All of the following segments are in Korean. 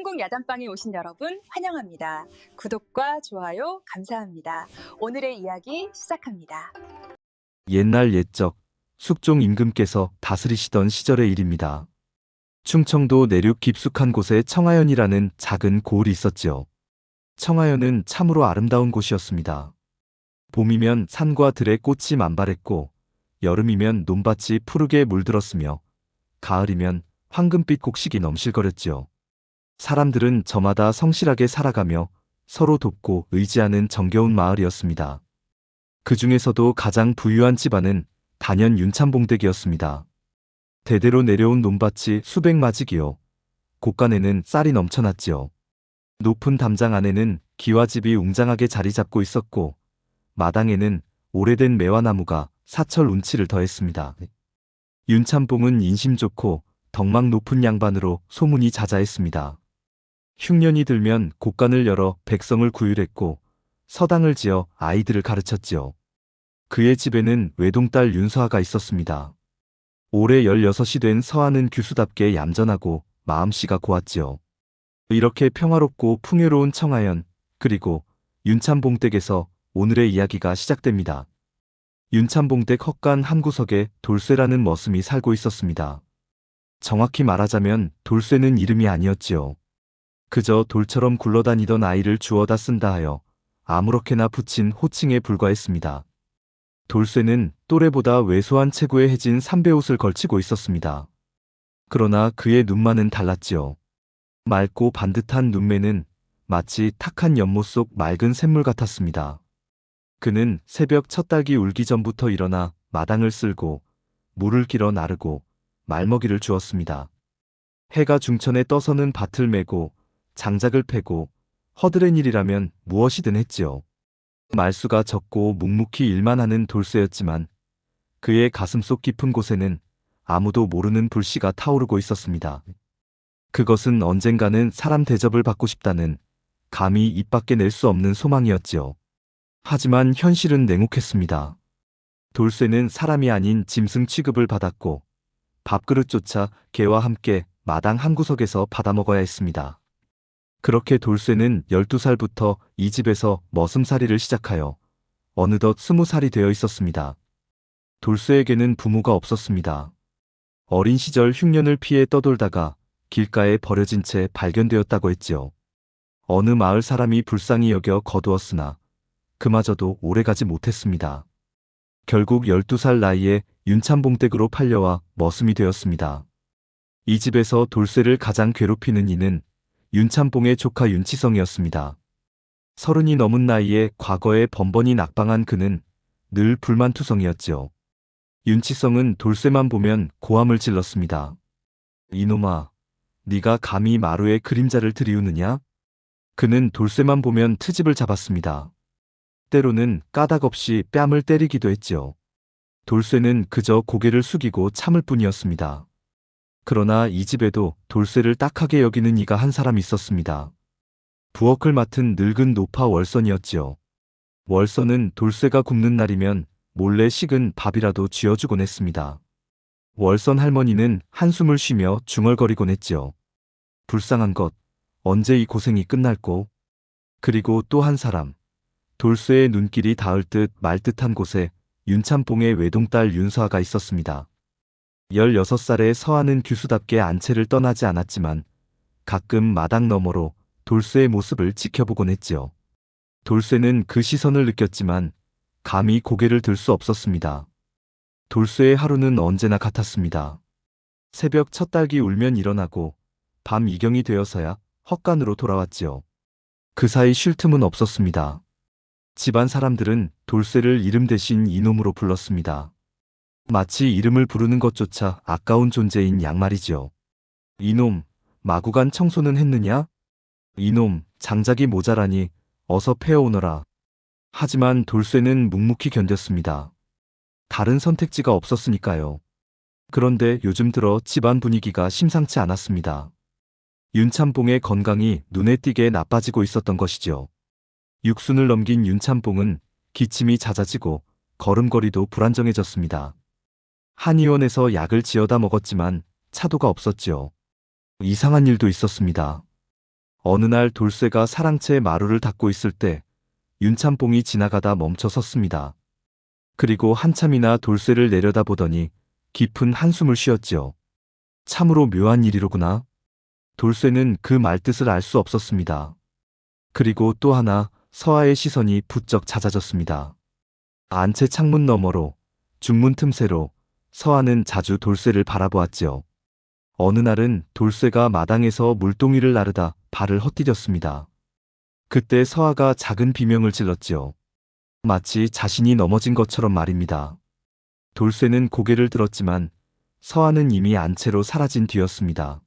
한국 야단방에 오신 여러분 환영합니다. 구독과 좋아요 감사합니다. 오늘의 이야기 시작합니다. 옛날 옛적 숙종 임금께서 다스리시던 시절의 일입니다. 충청도 내륙 깊숙한 곳에 청하연이라는 작은 고을이 있었지요. 청하연은 참으로 아름다운 곳이었습니다. 봄이면 산과 들에 꽃이 만발했고 여름이면 논밭이 푸르게 물들었으며 가을이면 황금빛 곡식이 넘실거렸지요. 사람들은 저마다 성실하게 살아가며 서로 돕고 의지하는 정겨운 마을이었습니다. 그 중에서도 가장 부유한 집안은 단연 윤참봉댁이었습니다. 대대로 내려온 논밭이 수백 마지기요. 곳간에는 쌀이 넘쳐났지요. 높은 담장 안에는 기와집이 웅장하게 자리 잡고 있었고 마당에는 오래된 매화나무가 사철 운치를 더했습니다. 윤참봉은 인심 좋고 덕망 높은 양반으로 소문이 자자했습니다. 흉년이 들면 곳간을 열어 백성을 구휼했고 서당을 지어 아이들을 가르쳤지요. 그의 집에는 외동딸 윤서아가 있었습니다. 올해 16이 된 서아는 규수답게 얌전하고 마음씨가 고왔지요. 이렇게 평화롭고 풍요로운 청하연 그리고 윤참봉댁에서 오늘의 이야기가 시작됩니다. 윤참봉댁 헛간 한 구석에 돌쇠라는 머슴이 살고 있었습니다. 정확히 말하자면 돌쇠는 이름이 아니었지요. 그저 돌처럼 굴러다니던 아이를 주워다 쓴다 하여 아무렇게나 붙인 호칭에 불과했습니다. 돌쇠는 또래보다 왜소한 체구에 해진 삼배옷을 걸치고 있었습니다. 그러나 그의 눈만은 달랐지요. 맑고 반듯한 눈매는 마치 탁한 연못 속 맑은 샘물 같았습니다. 그는 새벽 첫 닭이 울기 전부터 일어나 마당을 쓸고 물을 길어 나르고 말먹이를 주었습니다. 해가 중천에 떠서는 밭을 메고 장작을 패고 허드렛 일이라면 무엇이든 했지요. 말수가 적고 묵묵히 일만 하는 돌쇠였지만 그의 가슴속 깊은 곳에는 아무도 모르는 불씨가 타오르고 있었습니다. 그것은 언젠가는 사람 대접을 받고 싶다는 감히 입 밖에 낼 수 없는 소망이었지요. 하지만 현실은 냉혹했습니다. 돌쇠는 사람이 아닌 짐승 취급을 받았고 밥그릇조차 개와 함께 마당 한 구석에서 받아먹어야 했습니다. 그렇게 돌쇠는 12살부터 이 집에서 머슴살이를 시작하여 어느덧 20살이 되어 있었습니다. 돌쇠에게는 부모가 없었습니다. 어린 시절 흉년을 피해 떠돌다가 길가에 버려진 채 발견되었다고 했지요. 어느 마을 사람이 불쌍히 여겨 거두었으나 그마저도 오래가지 못했습니다. 결국 12살 나이에 윤참봉댁으로 팔려와 머슴이 되었습니다. 이 집에서 돌쇠를 가장 괴롭히는 이는 윤참봉의 조카 윤치성이었습니다. 30이 넘은 나이에 과거에 번번이 낙방한 그는 늘 불만투성이었지요. 윤치성은 돌쇠만 보면 고함을 질렀습니다. 이놈아, 네가 감히 마루에 그림자를 들이우느냐? 그는 돌쇠만 보면 트집을 잡았습니다. 때로는 까닭없이 뺨을 때리기도 했지요. 돌쇠는 그저 고개를 숙이고 참을 뿐이었습니다. 그러나 이 집에도 돌쇠를 딱하게 여기는 이가 한 사람 있었습니다. 부엌을 맡은 늙은 노파 월선이었지요. 월선은 돌쇠가 굶는 날이면 몰래 식은 밥이라도 쥐어주곤 했습니다. 월선 할머니는 한숨을 쉬며 중얼거리곤 했지요. 불쌍한 것, 언제 이 고생이 끝날꼬? 그리고 또 한 사람, 돌쇠의 눈길이 닿을 듯 말 듯한 곳에 윤참봉의 외동딸 윤서아가 있었습니다. 16살의 서아는 규수답게 안채를 떠나지 않았지만 가끔 마당 너머로 돌쇠의 모습을 지켜보곤 했지요. 돌쇠는 그 시선을 느꼈지만 감히 고개를 들 수 없었습니다. 돌쇠의 하루는 언제나 같았습니다. 새벽 첫 닭이 울면 일어나고 밤 이경이 되어서야 헛간으로 돌아왔지요. 그 사이 쉴 틈은 없었습니다. 집안 사람들은 돌쇠를 이름 대신 이놈으로 불렀습니다. 마치 이름을 부르는 것조차 아까운 존재인 양 말이지요. 이놈, 마구간 청소는 했느냐? 이놈, 장작이 모자라니 어서 패어오너라. 하지만 돌쇠는 묵묵히 견뎠습니다. 다른 선택지가 없었으니까요. 그런데 요즘 들어 집안 분위기가 심상치 않았습니다. 윤참봉의 건강이 눈에 띄게 나빠지고 있었던 것이죠. 60을 넘긴 윤참봉은 기침이 잦아지고 걸음걸이도 불안정해졌습니다. 한의원에서 약을 지어다 먹었지만 차도가 없었지요. 이상한 일도 있었습니다. 어느 날 돌쇠가 사랑채 마루를 닦고 있을 때 윤참뽕이 지나가다 멈춰 섰습니다. 그리고 한참이나 돌쇠를 내려다보더니 깊은 한숨을 쉬었지요. 참으로 묘한 일이로구나. 돌쇠는 그 말뜻을 알 수 없었습니다. 그리고 또 하나 서아의 시선이 부쩍 잦아졌습니다. 안채 창문 너머로, 중문 틈새로 서아는 자주 돌쇠를 바라보았지요. 어느 날은 돌쇠가 마당에서 물동이를 나르다 발을 헛디뎠습니다. 그때 서아가 작은 비명을 질렀지요. 마치 자신이 넘어진 것처럼 말입니다. 돌쇠는 고개를 들었지만 서아는 이미 안채로 사라진 뒤였습니다.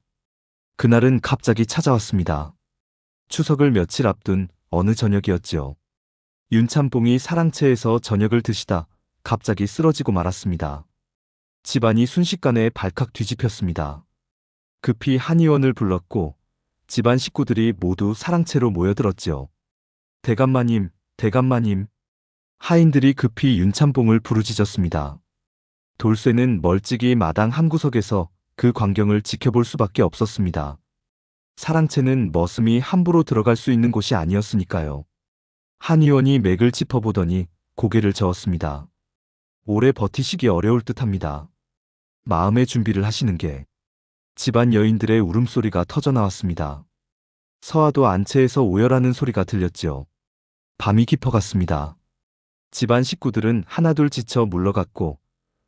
그날은 갑자기 찾아왔습니다. 추석을 며칠 앞둔 어느 저녁이었지요. 윤참뽕이 사랑채에서 저녁을 드시다 갑자기 쓰러지고 말았습니다. 집안이 순식간에 발칵 뒤집혔습니다. 급히 한의원을 불렀고 집안 식구들이 모두 사랑채로 모여들었지요. 대감마님, 대감마님. 하인들이 급히 윤참뽕을 부르짖었습니다. 돌쇠는 멀찍이 마당 한구석에서 그 광경을 지켜볼 수밖에 없었습니다. 사랑채는 머슴이 함부로 들어갈 수 있는 곳이 아니었으니까요. 한의원이 맥을 짚어보더니 고개를 저었습니다. 오래 버티시기 어려울 듯합니다. 마음의 준비를 하시는 게. 집안 여인들의 울음소리가 터져나왔습니다. 서아도 안채에서 오열하는 소리가 들렸지요. 밤이 깊어갔습니다. 집안 식구들은 하나둘 지쳐 물러갔고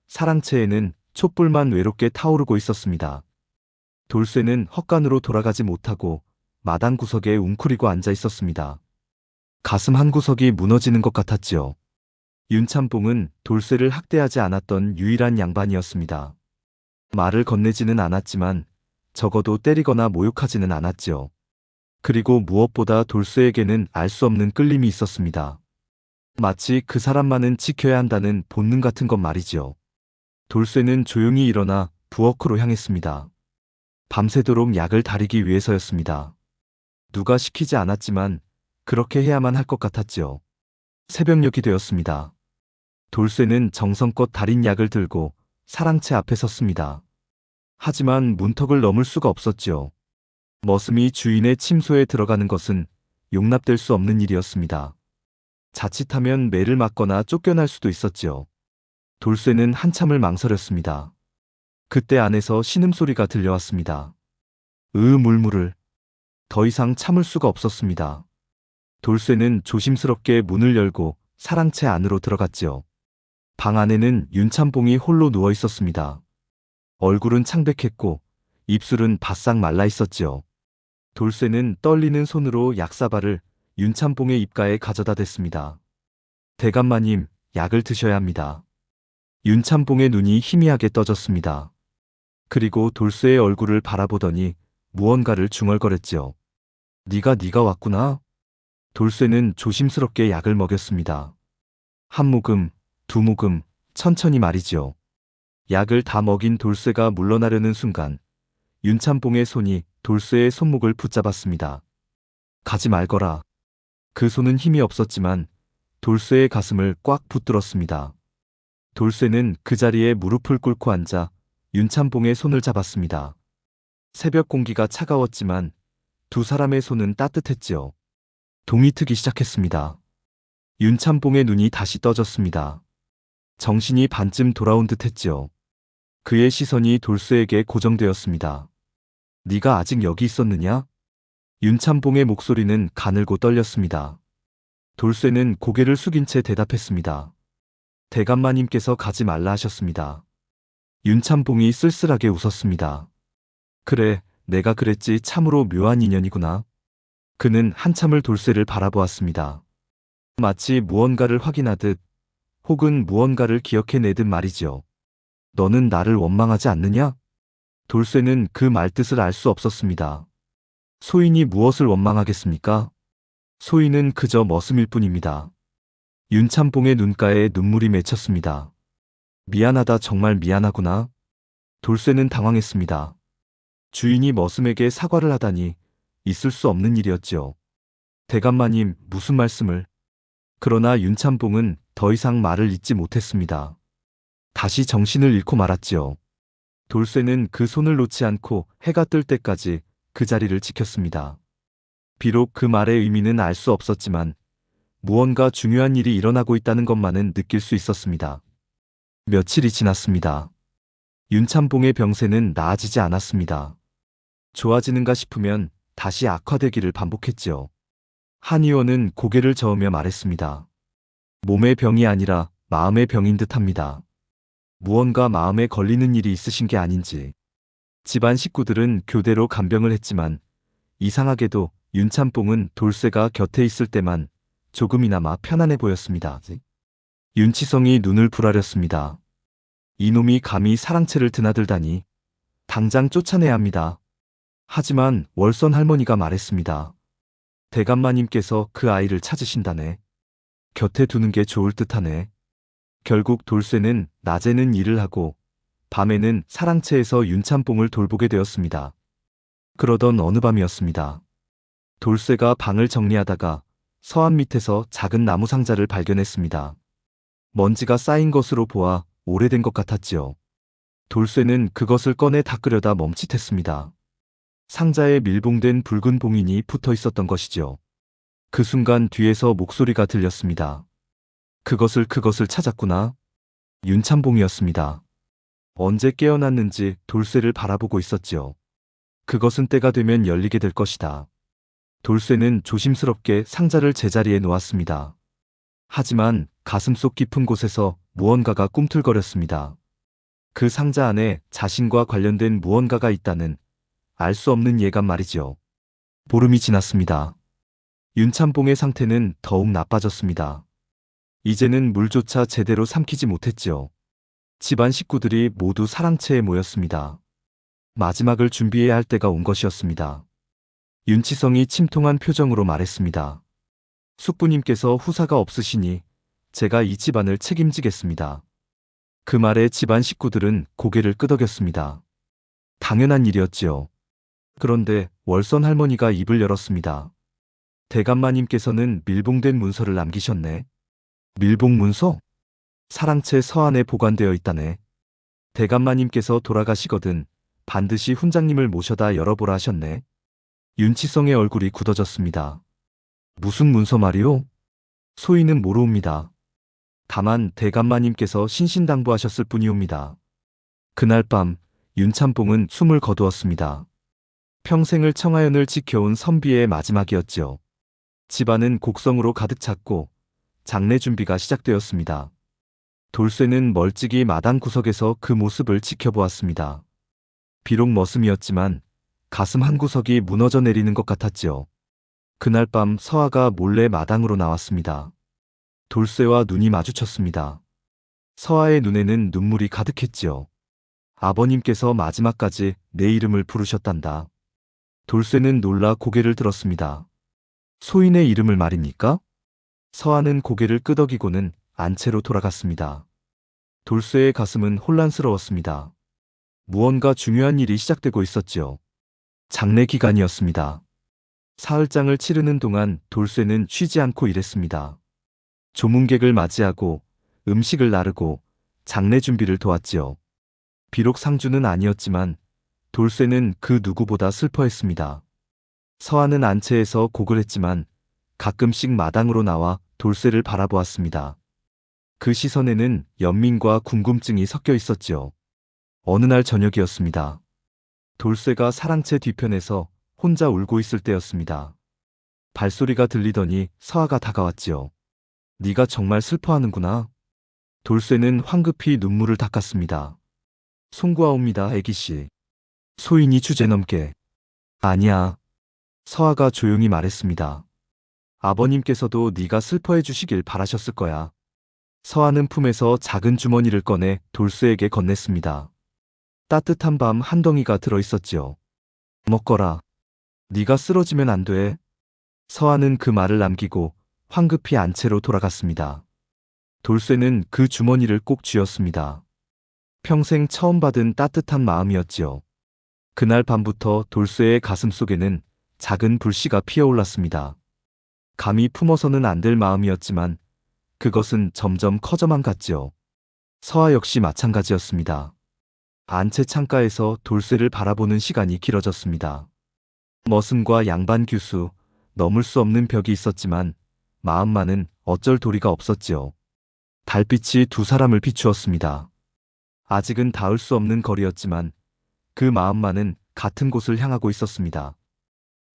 사랑채에는 촛불만 외롭게 타오르고 있었습니다. 돌쇠는 헛간으로 돌아가지 못하고 마당 구석에 웅크리고 앉아 있었습니다. 가슴 한 구석이 무너지는 것 같았지요. 윤참뽕은 돌쇠를 학대하지 않았던 유일한 양반이었습니다. 말을 건네지는 않았지만 적어도 때리거나 모욕하지는 않았지요. 그리고 무엇보다 돌쇠에게는 알 수 없는 끌림이 있었습니다. 마치 그 사람만은 지켜야 한다는 본능 같은 것 말이지요. 돌쇠는 조용히 일어나 부엌으로 향했습니다. 밤새도록 약을 다리기 위해서였습니다. 누가 시키지 않았지만 그렇게 해야만 할 것 같았지요. 새벽녘이 되었습니다. 돌쇠는 정성껏 다린 약을 들고 사랑채 앞에 섰습니다. 하지만 문턱을 넘을 수가 없었지요. 머슴이 주인의 침소에 들어가는 것은 용납될 수 없는 일이었습니다. 자칫하면 매를 맞거나 쫓겨날 수도 있었지요. 돌쇠는 한참을 망설였습니다. 그때 안에서 신음소리가 들려왔습니다. 물물을. 더 이상 참을 수가 없었습니다. 돌쇠는 조심스럽게 문을 열고 사랑채 안으로 들어갔지요. 방 안에는 윤참뽕이 홀로 누워 있었습니다. 얼굴은 창백했고 입술은 바싹 말라 있었지요. 돌쇠는 떨리는 손으로 약사발을 윤참뽕의 입가에 가져다 댔습니다. 대감마님, 약을 드셔야 합니다. 윤참뽕의 눈이 희미하게 떠졌습니다. 그리고 돌쇠의 얼굴을 바라보더니 무언가를 중얼거렸지요. 네가 왔구나. 돌쇠는 조심스럽게 약을 먹였습니다. 한 모금, 두 모금, 천천히 말이지요. 약을 다 먹인 돌쇠가 물러나려는 순간 윤참뽕의 손이 돌쇠의 손목을 붙잡았습니다. 가지 말거라. 그 손은 힘이 없었지만 돌쇠의 가슴을 꽉 붙들었습니다. 돌쇠는 그 자리에 무릎을 꿇고 앉아 윤참뽕의 손을 잡았습니다. 새벽 공기가 차가웠지만 두 사람의 손은 따뜻했지요. 동이 트기 시작했습니다. 윤참뽕의 눈이 다시 떠졌습니다. 정신이 반쯤 돌아온 듯 했지요. 그의 시선이 돌쇠에게 고정되었습니다. 네가 아직 여기 있었느냐? 윤참뽕의 목소리는 가늘고 떨렸습니다. 돌쇠는 고개를 숙인 채 대답했습니다. 대감마님께서 가지 말라 하셨습니다. 윤참뽕이 쓸쓸하게 웃었습니다. 그래, 내가 그랬지. 참으로 묘한 인연이구나. 그는 한참을 돌쇠를 바라보았습니다. 마치 무언가를 확인하듯 혹은 무언가를 기억해내듯 말이지요. 너는 나를 원망하지 않느냐? 돌쇠는 그 말뜻을 알 수 없었습니다. 소인이 무엇을 원망하겠습니까? 소인은 그저 머슴일 뿐입니다. 윤참뽕의 눈가에 눈물이 맺혔습니다. 미안하다, 정말 미안하구나. 돌쇠는 당황했습니다. 주인이 머슴에게 사과를 하다니 있을 수 없는 일이었지요. 대감마님, 무슨 말씀을. 그러나 윤참뽕은 더 이상 말을 잇지 못했습니다. 다시 정신을 잃고 말았지요. 돌쇠는 그 손을 놓지 않고 해가 뜰 때까지 그 자리를 지켰습니다. 비록 그 말의 의미는 알 수 없었지만 무언가 중요한 일이 일어나고 있다는 것만은 느낄 수 있었습니다. 며칠이 지났습니다. 윤참봉의 병세는 나아지지 않았습니다. 좋아지는가 싶으면 다시 악화되기를 반복했지요. 한 의원은 고개를 저으며 말했습니다. 몸의 병이 아니라 마음의 병인 듯합니다. 무언가 마음에 걸리는 일이 있으신 게 아닌지. 집안 식구들은 교대로 간병을 했지만 이상하게도 윤참봉은 돌쇠가 곁에 있을 때만 조금이나마 편안해 보였습니다. 윤치성이 눈을 부라렸습니다. 이놈이 감히 사랑채를 드나들다니. 당장 쫓아내야 합니다. 하지만 월선 할머니가 말했습니다. 대감마님께서 그 아이를 찾으신다네. 곁에 두는 게 좋을 듯하네. 결국 돌쇠는 낮에는 일을 하고 밤에는 사랑채에서 윤참봉을 돌보게 되었습니다. 그러던 어느 밤이었습니다. 돌쇠가 방을 정리하다가 서안 밑에서 작은 나무 상자를 발견했습니다. 먼지가 쌓인 것으로 보아 오래된 것 같았지요. 돌쇠는 그것을 꺼내 닦으려다 멈칫했습니다. 상자에 밀봉된 붉은 봉인이 붙어 있었던 것이지요. 그 순간 뒤에서 목소리가 들렸습니다. 그것을 찾았구나. 윤참봉이었습니다. 언제 깨어났는지 돌쇠를 바라보고 있었지요. 그것은 때가 되면 열리게 될 것이다. 돌쇠는 조심스럽게 상자를 제자리에 놓았습니다. 하지만 가슴속 깊은 곳에서 무언가가 꿈틀거렸습니다. 그 상자 안에 자신과 관련된 무언가가 있다는 알 수 없는 예감 말이지요. 보름이 지났습니다. 윤참봉의 상태는 더욱 나빠졌습니다. 이제는 물조차 제대로 삼키지 못했지요. 집안 식구들이 모두 사랑채에 모였습니다. 마지막을 준비해야 할 때가 온 것이었습니다. 윤치성이 침통한 표정으로 말했습니다. 숙부님께서 후사가 없으시니 제가 이 집안을 책임지겠습니다. 그 말에 집안 식구들은 고개를 끄덕였습니다. 당연한 일이었지요. 그런데 월선 할머니가 입을 열었습니다. 대감마님께서는 밀봉된 문서를 남기셨네. 밀봉 문서? 사랑채 서안에 보관되어 있다네. 대감마님께서 돌아가시거든 반드시 훈장님을 모셔다 열어보라 하셨네. 윤치성의 얼굴이 굳어졌습니다. 무슨 문서 말이오? 소인은 모르옵니다. 다만 대감마님께서 신신당부하셨을 뿐이옵니다. 그날 밤 윤참봉은 숨을 거두었습니다. 평생을 청하연을 지켜온 선비의 마지막이었지요. 집안은 곡성으로 가득 찼고 장례 준비가 시작되었습니다. 돌쇠는 멀찍이 마당 구석에서 그 모습을 지켜보았습니다. 비록 머슴이었지만 가슴 한 구석이 무너져 내리는 것 같았지요. 그날 밤 서아가 몰래 마당으로 나왔습니다. 돌쇠와 눈이 마주쳤습니다. 서아의 눈에는 눈물이 가득했지요. 아버님께서 마지막까지 내 이름을 부르셨단다. 돌쇠는 놀라 고개를 들었습니다. 소인의 이름을 말입니까? 서아는 고개를 끄덕이고는 안채로 돌아갔습니다. 돌쇠의 가슴은 혼란스러웠습니다. 무언가 중요한 일이 시작되고 있었지요. 장례 기간이었습니다. 사흘장을 치르는 동안 돌쇠는 쉬지 않고 일했습니다. 조문객을 맞이하고 음식을 나르고 장례 준비를 도왔지요. 비록 상주는 아니었지만 돌쇠는 그 누구보다 슬퍼했습니다. 서아는 안채에서 곡을 했지만 가끔씩 마당으로 나와 돌쇠를 바라보았습니다. 그 시선에는 연민과 궁금증이 섞여 있었지요. 어느 날 저녁이었습니다. 돌쇠가 사랑채 뒤편에서 혼자 울고 있을 때였습니다. 발소리가 들리더니 서아가 다가왔지요. 네가 정말 슬퍼하는구나. 돌쇠는 황급히 눈물을 닦았습니다. 송구하옵니다, 애기씨. 소인이 주제넘게. 아니야. 서아가 조용히 말했습니다. 아버님께서도 네가 슬퍼해 주시길 바라셨을 거야. 서아는 품에서 작은 주머니를 꺼내 돌쇠에게 건넸습니다. 따뜻한 밤 한 덩이가 들어있었지요. 먹거라. 네가 쓰러지면 안 돼. 서아는 그 말을 남기고 황급히 안채로 돌아갔습니다. 돌쇠는 그 주머니를 꼭 쥐었습니다. 평생 처음 받은 따뜻한 마음이었지요. 그날 밤부터 돌쇠의 가슴 속에는 작은 불씨가 피어올랐습니다. 감히 품어서는 안 될 마음이었지만 그것은 점점 커져만 갔지요. 서아 역시 마찬가지였습니다. 안채 창가에서 돌쇠를 바라보는 시간이 길어졌습니다. 머슴과 양반 규수, 넘을 수 없는 벽이 있었지만 마음만은 어쩔 도리가 없었지요. 달빛이 두 사람을 비추었습니다. 아직은 닿을 수 없는 거리였지만 그 마음만은 같은 곳을 향하고 있었습니다.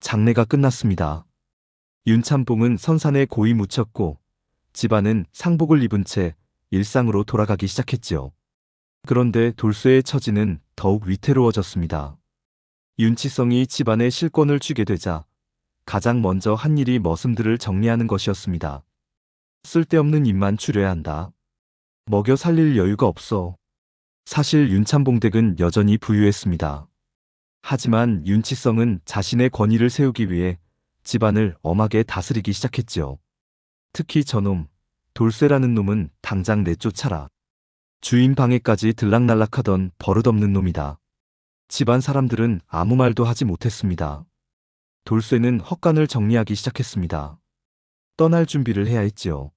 장례가 끝났습니다. 윤참봉은 선산에 고이 묻혔고 집안은 상복을 입은 채 일상으로 돌아가기 시작했지요. 그런데 돌쇠의 처지는 더욱 위태로워졌습니다. 윤치성이 집안에 실권을 쥐게 되자 가장 먼저 한 일이 머슴들을 정리하는 것이었습니다. 쓸데없는 입만 추려야 한다. 먹여 살릴 여유가 없어. 사실 윤참봉 댁은 여전히 부유했습니다. 하지만 윤치성은 자신의 권위를 세우기 위해 집안을 엄하게 다스리기 시작했지요. 특히 저놈, 돌쇠라는 놈은 당장 내쫓아라. 주인 방에까지 들락날락하던 버릇없는 놈이다. 집안 사람들은 아무 말도 하지 못했습니다. 돌쇠는 헛간을 정리하기 시작했습니다. 떠날 준비를 해야 했지요.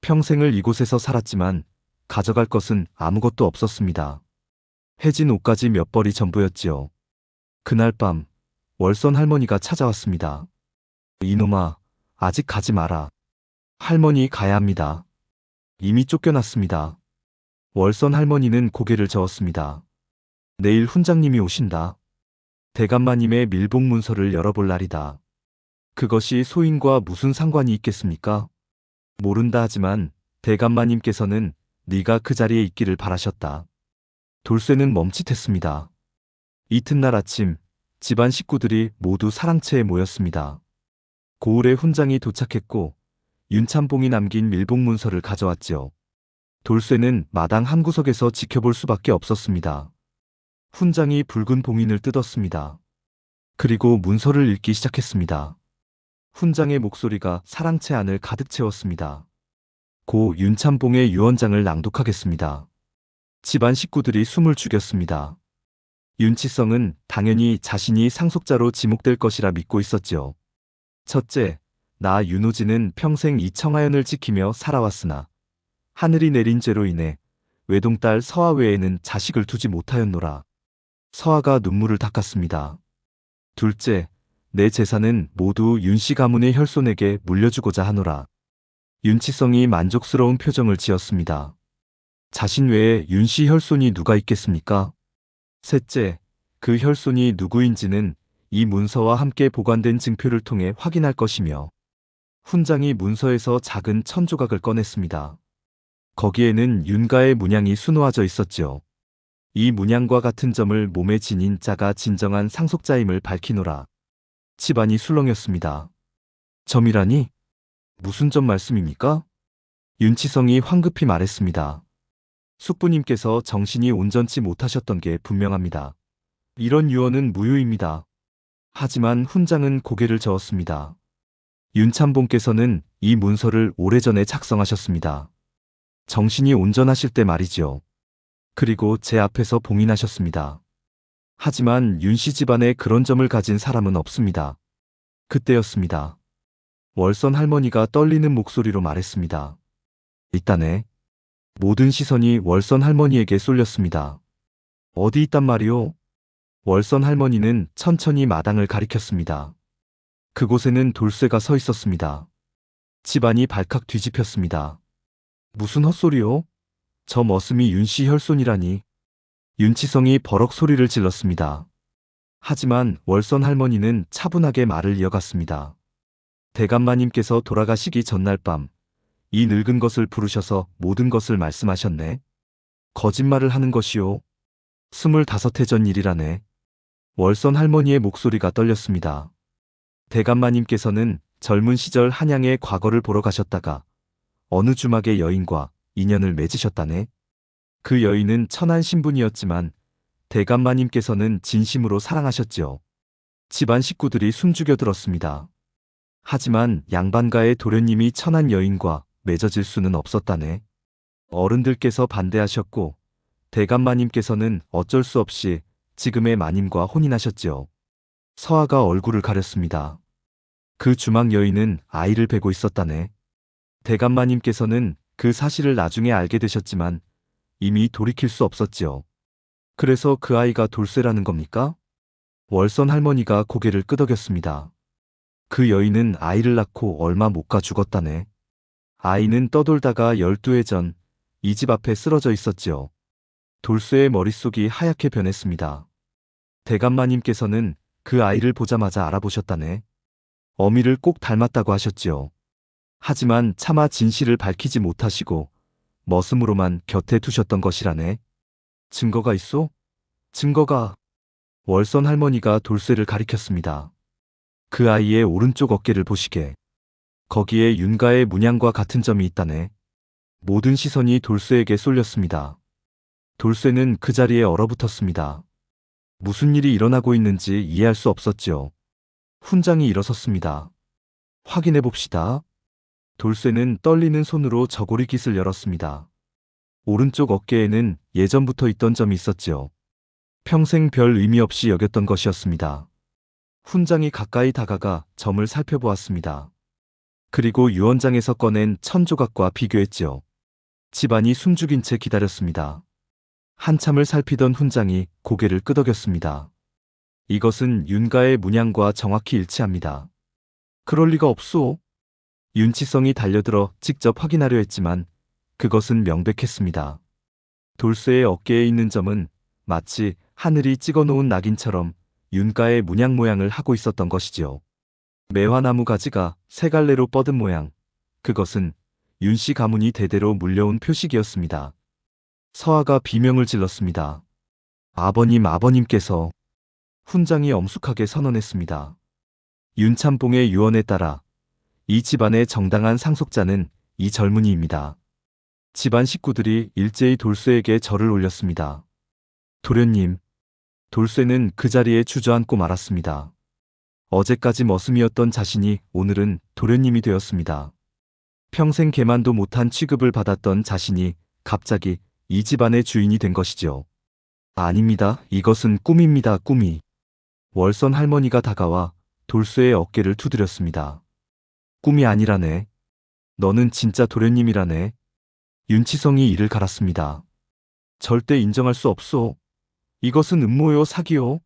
평생을 이곳에서 살았지만 가져갈 것은 아무것도 없었습니다. 해진 옷까지 몇 벌이 전부였지요. 그날 밤 월선 할머니가 찾아왔습니다. 이놈아, 아직 가지 마라. 할머니 가야 합니다. 이미 쫓겨났습니다. 월선 할머니는 고개를 저었습니다. 내일 훈장님이 오신다. 대감마님의 밀봉 문서를 열어볼 날이다. 그것이 소인과 무슨 상관이 있겠습니까? 모른다 하지만 대감마님께서는 네가 그 자리에 있기를 바라셨다. 돌쇠는 멈칫했습니다. 이튿날 아침 집안 식구들이 모두 사랑채에 모였습니다. 고을에 훈장이 도착했고 윤참봉이 남긴 밀봉 문서를 가져왔지요. 돌쇠는 마당 한 구석에서 지켜볼 수밖에 없었습니다. 훈장이 붉은 봉인을 뜯었습니다. 그리고 문서를 읽기 시작했습니다. 훈장의 목소리가 사랑채 안을 가득 채웠습니다. 고 윤참봉의 유언장을 낭독하겠습니다. 집안 식구들이 숨을 죽였습니다. 윤치성은 당연히 자신이 상속자로 지목될 것이라 믿고 있었지요. 첫째, 나 윤호진은 평생 이 청하연을 지키며 살아왔으나 하늘이 내린 죄로 인해 외동딸 서하 외에는 자식을 두지 못하였노라. 서하가 눈물을 닦았습니다. 둘째, 내 재산은 모두 윤씨 가문의 혈손에게 물려주고자 하노라. 윤치성이 만족스러운 표정을 지었습니다. 자신 외에 윤씨 혈손이 누가 있겠습니까? 셋째, 그 혈손이 누구인지는 이 문서와 함께 보관된 증표를 통해 확인할 것이며 훈장이 문서에서 작은 천조각을 꺼냈습니다. 거기에는 윤가의 문양이 수놓아져 있었지요. 이 문양과 같은 점을 몸에 지닌 자가 진정한 상속자임을 밝히노라. 집안이 술렁였습니다. 점이라니? 무슨 점 말씀입니까? 윤치성이 황급히 말했습니다. 숙부님께서 정신이 온전치 못하셨던 게 분명합니다. 이런 유언은 무효입니다. 하지만 훈장은 고개를 저었습니다. 윤참봉께서는 이 문서를 오래전에 작성하셨습니다. 정신이 온전하실 때 말이지요. 그리고 제 앞에서 봉인하셨습니다. 하지만 윤씨 집안에 그런 점을 가진 사람은 없습니다. 그때였습니다. 월선 할머니가 떨리는 목소리로 말했습니다. 있다네. 모든 시선이 월선 할머니에게 쏠렸습니다. 어디 있단 말이오? 월선 할머니는 천천히 마당을 가리켰습니다. 그곳에는 돌쇠가 서 있었습니다. 집안이 발칵 뒤집혔습니다. 무슨 헛소리요? 저 머슴이 윤씨 혈손이라니. 윤치성이 버럭 소리를 질렀습니다. 하지만 월선 할머니는 차분하게 말을 이어갔습니다. 대감마님께서 돌아가시기 전날 밤 이 늙은 것을 부르셔서 모든 것을 말씀하셨네. 거짓말을 하는 것이오. 25해 전 일이라네. 월선 할머니의 목소리가 떨렸습니다. 대감마님께서는 젊은 시절 한양의 과거를 보러 가셨다가 어느 주막의 여인과 인연을 맺으셨다네. 그 여인은 천한 신분이었지만 대감마님께서는 진심으로 사랑하셨지요. 집안 식구들이 숨죽여 들었습니다. 하지만 양반가의 도련님이 천한 여인과 맺어질 수는 없었다네. 어른들께서 반대하셨고 대감마님께서는 어쩔 수 없이 지금의 마님과 혼인하셨지요. 서하가 얼굴을 가렸습니다. 그 주막 여인은 아이를 베고 있었다네. 대감마님께서는 그 사실을 나중에 알게 되셨지만 이미 돌이킬 수 없었지요. 그래서 그 아이가 돌쇠라는 겁니까? 월선 할머니가 고개를 끄덕였습니다. 그 여인은 아이를 낳고 얼마 못 가 죽었다네. 아이는 떠돌다가 12해 전 이 집 앞에 쓰러져 있었지요. 돌쇠의 머릿속이 하얗게 변했습니다. 대감마님께서는 그 아이를 보자마자 알아보셨다네. 어미를 꼭 닮았다고 하셨지요. 하지만 차마 진실을 밝히지 못하시고 머슴으로만 곁에 두셨던 것이라네. 증거가 있소? 증거가. 월선 할머니가 돌쇠를 가리켰습니다. 그 아이의 오른쪽 어깨를 보시게. 거기에 윤가의 문양과 같은 점이 있다네. 모든 시선이 돌쇠에게 쏠렸습니다. 돌쇠는 그 자리에 얼어붙었습니다. 무슨 일이 일어나고 있는지 이해할 수 없었지요. 훈장이 일어섰습니다. 확인해 봅시다. 돌쇠는 떨리는 손으로 저고리 깃을 열었습니다. 오른쪽 어깨에는 예전부터 있던 점이 있었지요. 평생 별 의미 없이 여겼던 것이었습니다. 훈장이 가까이 다가가 점을 살펴보았습니다. 그리고 유언장에서 꺼낸 천조각과 비교했지요. 집안이 숨죽인 채 기다렸습니다. 한참을 살피던 훈장이 고개를 끄덕였습니다. 이것은 윤가의 문양과 정확히 일치합니다. 그럴 리가 없소. 윤치성이 달려들어 직접 확인하려 했지만 그것은 명백했습니다. 돌쇠의 어깨에 있는 점은 마치 하늘이 찍어놓은 낙인처럼 윤가의 문양 모양을 하고 있었던 것이지요. 매화나무 가지가 세 갈래로 뻗은 모양, 그것은 윤씨 가문이 대대로 물려온 표식이었습니다. 서아가 비명을 질렀습니다. 아버님께서. 훈장이 엄숙하게 선언했습니다. 윤참봉의 유언에 따라 이 집안의 정당한 상속자는 이 젊은이입니다. 집안 식구들이 일제히 돌쇠에게 절을 올렸습니다. 도련님. 돌쇠는 그 자리에 주저앉고 말았습니다. 어제까지 머슴이었던 자신이 오늘은 도련님이 되었습니다. 평생 개만도 못한 취급을 받았던 자신이 갑자기 이 집안의 주인이 된 것이죠. 아닙니다. 이것은 꿈입니다. 꿈이. 월선 할머니가 다가와 돌쇠의 어깨를 두드렸습니다. 꿈이 아니라네. 너는 진짜 도련님이라네. 윤치성이 이를 갈았습니다. 절대 인정할 수 없소. 이것은 음모요, 사기요.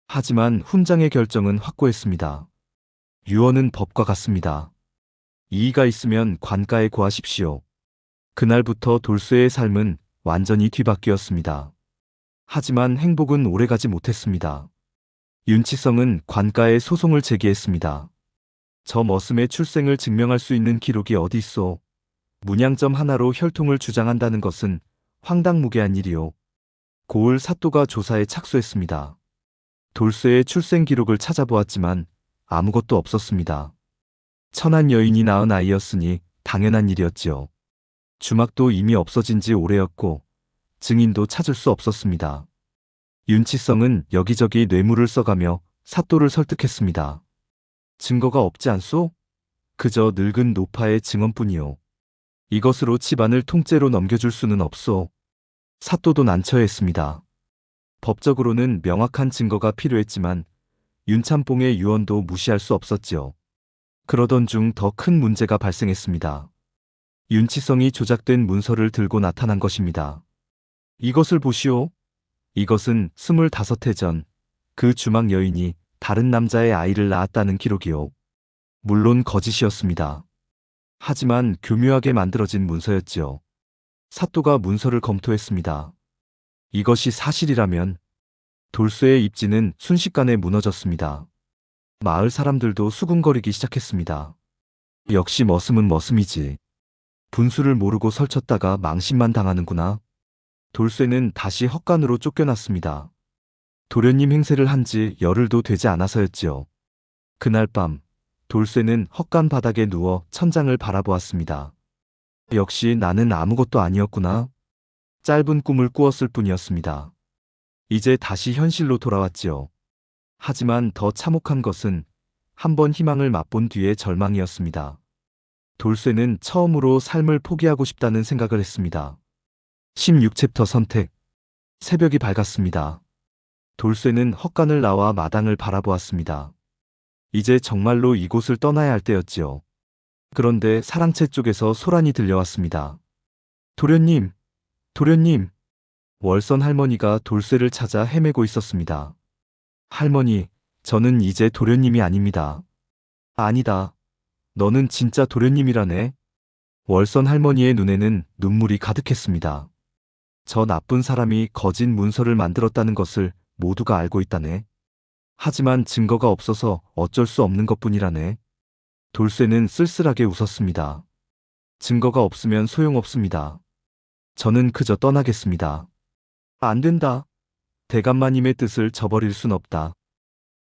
하지만 훈장의 결정은 확고했습니다. 유언은 법과 같습니다. 이의가 있으면 관가에 고하십시오. 그날부터 돌쇠의 삶은 완전히 뒤바뀌었습니다. 하지만 행복은 오래가지 못했습니다. 윤치성은 관가에 소송을 제기했습니다. 저 머슴의 출생을 증명할 수 있는 기록이 어디 있소? 문양점 하나로 혈통을 주장한다는 것은 황당무계한 일이요. 고을 사또가 조사에 착수했습니다. 돌쇠의 출생 기록을 찾아보았지만 아무것도 없었습니다. 천한 여인이 낳은 아이였으니 당연한 일이었지요. 주막도 이미 없어진 지 오래였고 증인도 찾을 수 없었습니다. 윤치성은 여기저기 뇌물을 써가며 사또를 설득했습니다. 증거가 없지 않소? 그저 늙은 노파의 증언뿐이요. 이것으로 집안을 통째로 넘겨줄 수는 없소. 사또도 난처했습니다. 법적으로는 명확한 증거가 필요했지만 윤참봉의 유언도 무시할 수 없었지요. 그러던 중 더 큰 문제가 발생했습니다. 윤치성이 조작된 문서를 들고 나타난 것입니다. 이것을 보시오. 이것은 25해 전 그 주막 여인이 다른 남자의 아이를 낳았다는 기록이요. 물론 거짓이었습니다. 하지만 교묘하게 만들어진 문서였지요. 사또가 문서를 검토했습니다. 이것이 사실이라면 돌쇠의 입지는 순식간에 무너졌습니다. 마을 사람들도 수군거리기 시작했습니다. 역시 머슴은 머슴이지. 분수를 모르고 설쳤다가 망신만 당하는구나. 돌쇠는 다시 헛간으로 쫓겨났습니다. 도련님 행세를 한 지 열흘도 되지 않아서였지요. 그날 밤 돌쇠는 헛간 바닥에 누워 천장을 바라보았습니다. 역시 나는 아무것도 아니었구나. 짧은 꿈을 꾸었을 뿐이었습니다. 이제 다시 현실로 돌아왔지요. 하지만 더 참혹한 것은 한 번 희망을 맛본 뒤의 절망이었습니다. 돌쇠는 처음으로 삶을 포기하고 싶다는 생각을 했습니다. 16챕터 선택. 새벽이 밝았습니다. 돌쇠는 헛간을 나와 마당을 바라보았습니다. 이제 정말로 이곳을 떠나야 할 때였지요. 그런데 사랑채 쪽에서 소란이 들려왔습니다. 도련님! 도련님! 월선 할머니가 돌쇠를 찾아 헤매고 있었습니다. 할머니, 저는 이제 도련님이 아닙니다. 아니다. 너는 진짜 도련님이라네. 월선 할머니의 눈에는 눈물이 가득했습니다. 저 나쁜 사람이 거짓 문서를 만들었다는 것을 모두가 알고 있다네. 하지만 증거가 없어서 어쩔 수 없는 것뿐이라네. 돌쇠는 쓸쓸하게 웃었습니다. 증거가 없으면 소용없습니다. 저는 그저 떠나겠습니다. 안 된다. 대감마님의 뜻을 저버릴 순 없다.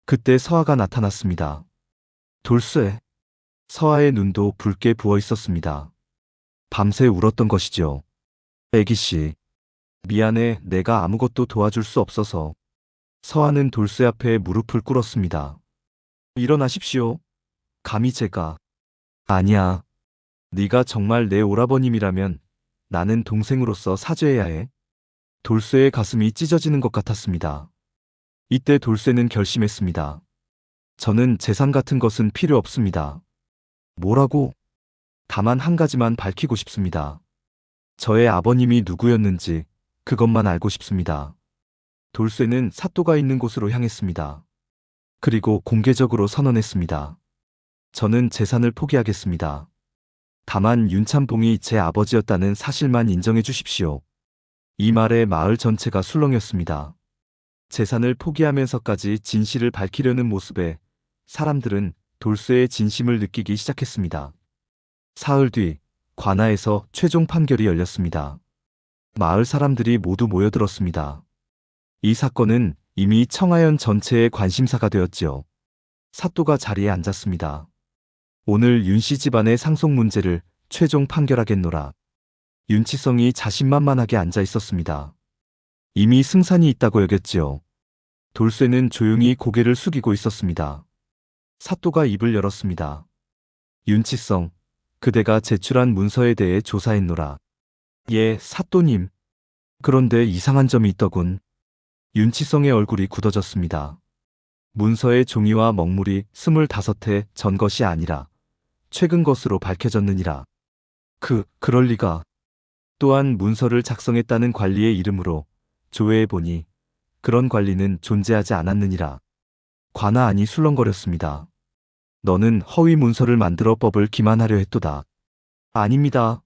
그때 서아가 나타났습니다. 돌쇠. 서아의 눈도 붉게 부어 있었습니다. 밤새 울었던 것이죠. 애기씨. 미안해, 내가 아무것도 도와줄 수 없어서. 서아는 돌쇠 앞에 무릎을 꿇었습니다. 일어나십시오. 감히 제가. 아니야. 네가 정말 내 오라버님이라면 나는 동생으로서 사죄해야 해. 돌쇠의 가슴이 찢어지는 것 같았습니다. 이때 돌쇠는 결심했습니다. 저는 재산 같은 것은 필요 없습니다. 뭐라고? 다만 한 가지만 밝히고 싶습니다. 저의 아버님이 누구였는지 그것만 알고 싶습니다. 돌쇠는 사또가 있는 곳으로 향했습니다. 그리고 공개적으로 선언했습니다. 저는 재산을 포기하겠습니다. 다만 윤참봉이 제 아버지였다는 사실만 인정해 주십시오. 이 말에 마을 전체가 술렁였습니다. 재산을 포기하면서까지 진실을 밝히려는 모습에 사람들은 돌쇠의 진심을 느끼기 시작했습니다. 사흘 뒤 관아에서 최종 판결이 열렸습니다. 마을 사람들이 모두 모여들었습니다. 이 사건은 이미 청하연 전체의 관심사가 되었지요. 사또가 자리에 앉았습니다. 오늘 윤씨 집안의 상속 문제를 최종 판결하겠노라. 윤치성이 자신만만하게 앉아 있었습니다. 이미 승산이 있다고 여겼지요. 돌쇠는 조용히 고개를 숙이고 있었습니다. 사또가 입을 열었습니다. 윤치성, 그대가 제출한 문서에 대해 조사했노라. 예, 사또님. 그런데 이상한 점이 있더군. 윤치성의 얼굴이 굳어졌습니다. 문서의 종이와 먹물이 25해 전 것이 아니라 최근 것으로 밝혀졌느니라. 그럴 리가. 또한 문서를 작성했다는 관리의 이름으로 조회해보니 그런 관리는 존재하지 않았느니라. 관아 안이 술렁거렸습니다. 너는 허위 문서를 만들어 법을 기만하려 했도다. 아닙니다.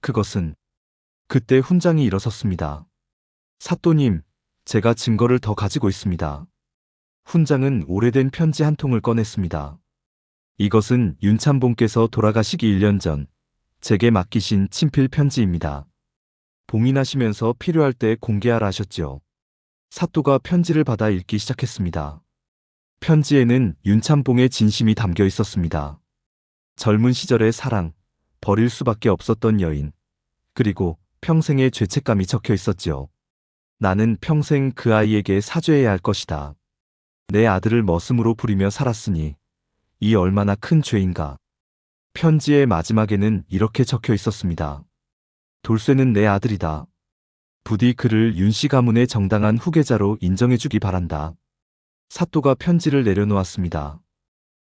그것은. 그때 훈장이 일어섰습니다. 사또님, 제가 증거를 더 가지고 있습니다. 훈장은 오래된 편지 한 통을 꺼냈습니다. 이것은 윤참봉께서 돌아가시기 1년 전 제게 맡기신 친필 편지입니다. 봉인하시면서 필요할 때 공개하라 하셨지요. 사또가 편지를 받아 읽기 시작했습니다. 편지에는 윤참봉의 진심이 담겨 있었습니다. 젊은 시절의 사랑, 버릴 수밖에 없었던 여인, 그리고 평생의 죄책감이 적혀 있었지요. 나는 평생 그 아이에게 사죄해야 할 것이다. 내 아들을 머슴으로 부리며 살았으니 이 얼마나 큰 죄인가. 편지의 마지막에는 이렇게 적혀 있었습니다. 돌쇠는 내 아들이다. 부디 그를 윤씨 가문의 정당한 후계자로 인정해주기 바란다. 사또가 편지를 내려놓았습니다.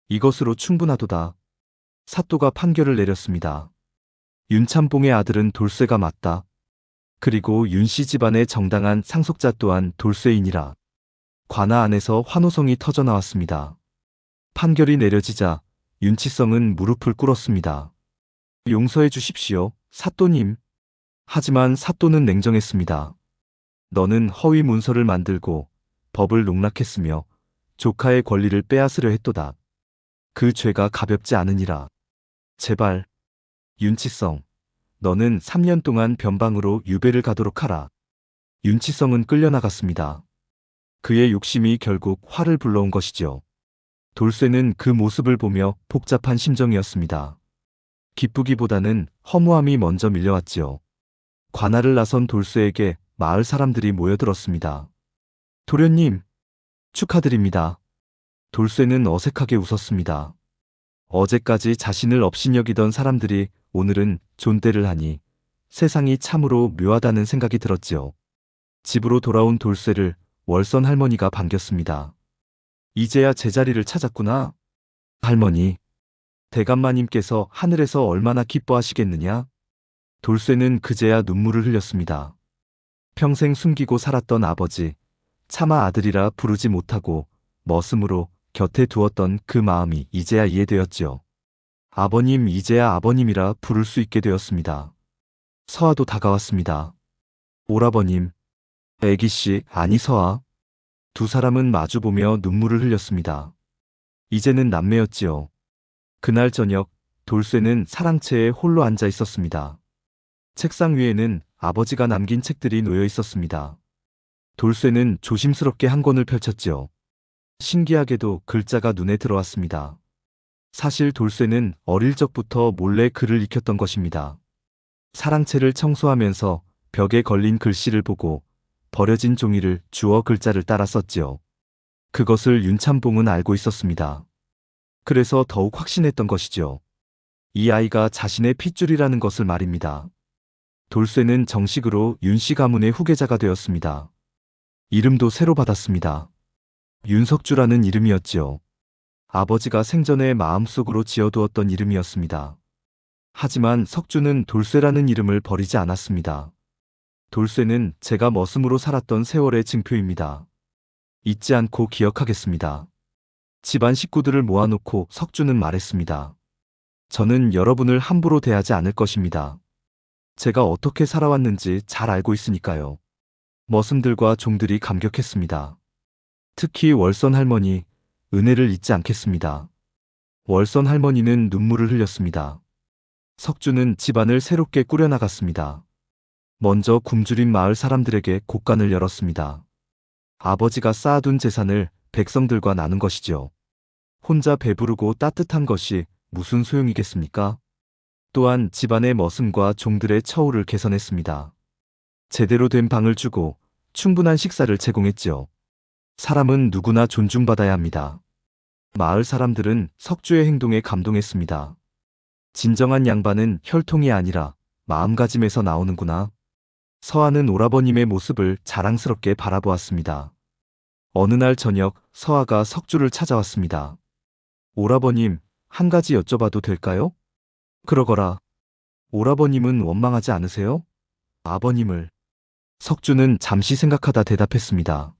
이것으로 충분하도다. 사또가 판결을 내렸습니다. 윤참봉의 아들은 돌쇠가 맞다. 그리고 윤씨 집안의 정당한 상속자 또한 돌쇠이니라. 관아 안에서 환호성이 터져나왔습니다. 판결이 내려지자 윤치성은 무릎을 꿇었습니다. 용서해 주십시오, 사또님. 하지만 사또는 냉정했습니다. 너는 허위 문서를 만들고 법을 농락했으며 조카의 권리를 빼앗으려 했도다. 그 죄가 가볍지 않으니라. 제발. 윤치성, 너는 3년 동안 변방으로 유배를 가도록 하라. 윤치성은 끌려나갔습니다. 그의 욕심이 결국 화를 불러온 것이죠. 돌쇠는 그 모습을 보며 복잡한 심정이었습니다. 기쁘기보다는 허무함이 먼저 밀려왔지요. 관아를 나선 돌쇠에게 마을 사람들이 모여들었습니다. 도련님, 축하드립니다. 돌쇠는 어색하게 웃었습니다. 어제까지 자신을 업신여기던 사람들이 오늘은 존대를 하니 세상이 참으로 묘하다는 생각이 들었지요. 집으로 돌아온 돌쇠를 월선 할머니가 반겼습니다. 이제야 제자리를 찾았구나. 할머니, 대감마님께서 하늘에서 얼마나 기뻐하시겠느냐? 돌쇠는 그제야 눈물을 흘렸습니다. 평생 숨기고 살았던 아버지, 차마 아들이라 부르지 못하고 머슴으로 곁에 두었던 그 마음이 이제야 이해되었지요. 아버님, 이제야 아버님이라 부를 수 있게 되었습니다. 서아도 다가왔습니다. 오라버님, 애기씨, 아니 서아. 두 사람은 마주보며 눈물을 흘렸습니다. 이제는 남매였지요. 그날 저녁, 돌쇠는 사랑채에 홀로 앉아 있었습니다. 책상 위에는 아버지가 남긴 책들이 놓여 있었습니다. 돌쇠는 조심스럽게 한 권을 펼쳤지요. 신기하게도 글자가 눈에 들어왔습니다. 사실 돌쇠는 어릴 적부터 몰래 글을 익혔던 것입니다. 사랑채를 청소하면서 벽에 걸린 글씨를 보고 버려진 종이를 주워 글자를 따라 썼지요. 그것을 윤참봉은 알고 있었습니다. 그래서 더욱 확신했던 것이지요. 이 아이가 자신의 핏줄이라는 것을 말입니다. 돌쇠는 정식으로 윤씨 가문의 후계자가 되었습니다. 이름도 새로 받았습니다. 윤석주라는 이름이었지요. 아버지가 생전에 마음속으로 지어두었던 이름이었습니다. 하지만 석주는 돌쇠라는 이름을 버리지 않았습니다. 돌쇠는 제가 머슴으로 살았던 세월의 증표입니다. 잊지 않고 기억하겠습니다. 집안 식구들을 모아놓고 석주는 말했습니다. 저는 여러분을 함부로 대하지 않을 것입니다. 제가 어떻게 살아왔는지 잘 알고 있으니까요. 머슴들과 종들이 감격했습니다. 특히 월선 할머니, 은혜를 잊지 않겠습니다. 월선 할머니는 눈물을 흘렸습니다. 석주는 집안을 새롭게 꾸려나갔습니다. 먼저 굶주린 마을 사람들에게 곳간을 열었습니다. 아버지가 쌓아둔 재산을 백성들과 나눈 것이지요. 혼자 배부르고 따뜻한 것이 무슨 소용이겠습니까? 또한 집안의 머슴과 종들의 처우를 개선했습니다. 제대로 된 방을 주고 충분한 식사를 제공했지요. 사람은 누구나 존중받아야 합니다. 마을 사람들은 석주의 행동에 감동했습니다. 진정한 양반은 혈통이 아니라 마음가짐에서 나오는구나. 서아는 오라버님의 모습을 자랑스럽게 바라보았습니다. 어느 날 저녁 서아가 석주를 찾아왔습니다. 오라버님, 한 가지 여쭤봐도 될까요? 그러거라. 오라버님은 원망하지 않으세요? 아버님을. 석주는 잠시 생각하다 대답했습니다.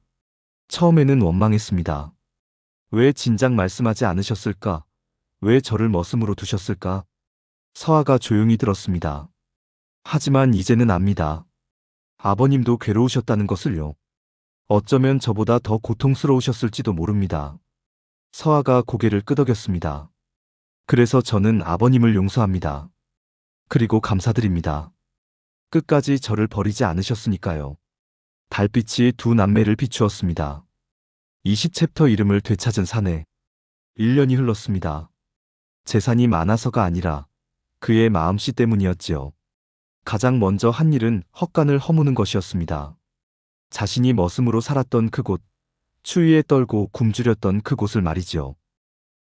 처음에는 원망했습니다. 왜 진작 말씀하지 않으셨을까? 왜 저를 머슴으로 두셨을까? 서아가 조용히 들었습니다. 하지만 이제는 압니다. 아버님도 괴로우셨다는 것을요. 어쩌면 저보다 더 고통스러우셨을지도 모릅니다. 서아가 고개를 끄덕였습니다. 그래서 저는 아버님을 용서합니다. 그리고 감사드립니다. 끝까지 저를 버리지 않으셨으니까요. 달빛이 두 남매를 비추었습니다. 20챕터 이름을 되찾은 사내. 1년이 흘렀습니다. 재산이 많아서가 아니라 그의 마음씨 때문이었지요. 가장 먼저 한 일은 헛간을 허무는 것이었습니다. 자신이 머슴으로 살았던 그곳, 추위에 떨고 굶주렸던 그곳을 말이지요.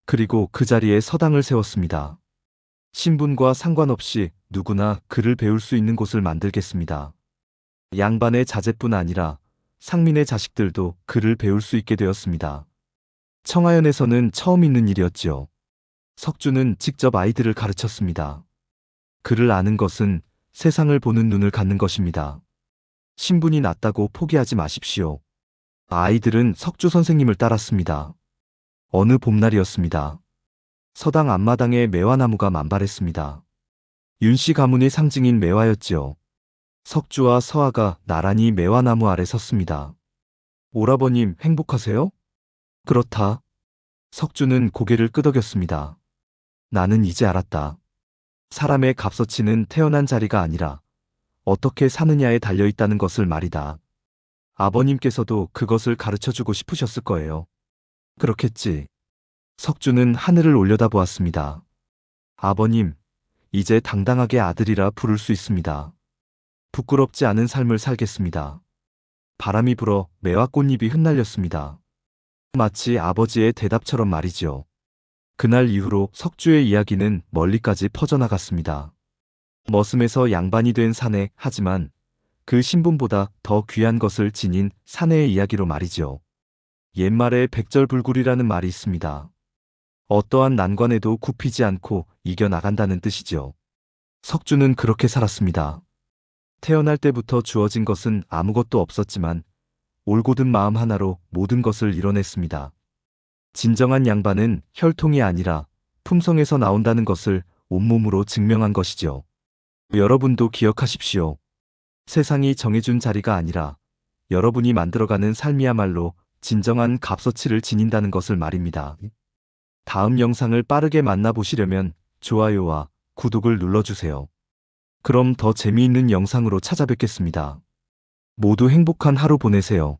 그리고 그 자리에 서당을 세웠습니다. 신분과 상관없이 누구나 글을 배울 수 있는 곳을 만들겠습니다. 양반의 자제뿐 아니라 상민의 자식들도 글을 배울 수 있게 되었습니다. 청하연에서는 처음 있는 일이었지요. 석주는 직접 아이들을 가르쳤습니다. 글을 아는 것은 세상을 보는 눈을 갖는 것입니다. 신분이 낮다고 포기하지 마십시오. 아이들은 석주 선생님을 따랐습니다. 어느 봄날이었습니다. 서당 앞마당에 매화나무가 만발했습니다. 윤씨 가문의 상징인 매화였지요. 석주와 서아가 나란히 매화나무 아래 섰습니다. 오라버님 행복하세요? 그렇다. 석주는 고개를 끄덕였습니다. 나는 이제 알았다. 사람의 값어치는 태어난 자리가 아니라 어떻게 사느냐에 달려있다는 것을 말이다. 아버님께서도 그것을 가르쳐주고 싶으셨을 거예요. 그렇겠지. 석주는 하늘을 올려다보았습니다. 아버님, 이제 당당하게 아들이라 부를 수 있습니다. 부끄럽지 않은 삶을 살겠습니다. 바람이 불어 매화 꽃잎이 흩날렸습니다. 마치 아버지의 대답처럼 말이지요. 그날 이후로 석주의 이야기는 멀리까지 퍼져나갔습니다. 머슴에서 양반이 된 사내, 하지만 그 신분보다 더 귀한 것을 지닌 사내의 이야기로 말이지요. 옛말에 백절불굴이라는 말이 있습니다. 어떠한 난관에도 굽히지 않고 이겨나간다는 뜻이죠. 석주는 그렇게 살았습니다. 태어날 때부터 주어진 것은 아무것도 없었지만 올곧은 마음 하나로 모든 것을 이뤄냈습니다. 진정한 양반은 혈통이 아니라 품성에서 나온다는 것을 온몸으로 증명한 것이죠. 여러분도 기억하십시오. 세상이 정해준 자리가 아니라 여러분이 만들어가는 삶이야말로 진정한 값어치를 지닌다는 것을 말입니다. 다음 영상을 빠르게 만나보시려면 좋아요와 구독을 눌러주세요. 그럼 더 재미있는 영상으로 찾아뵙겠습니다. 모두 행복한 하루 보내세요.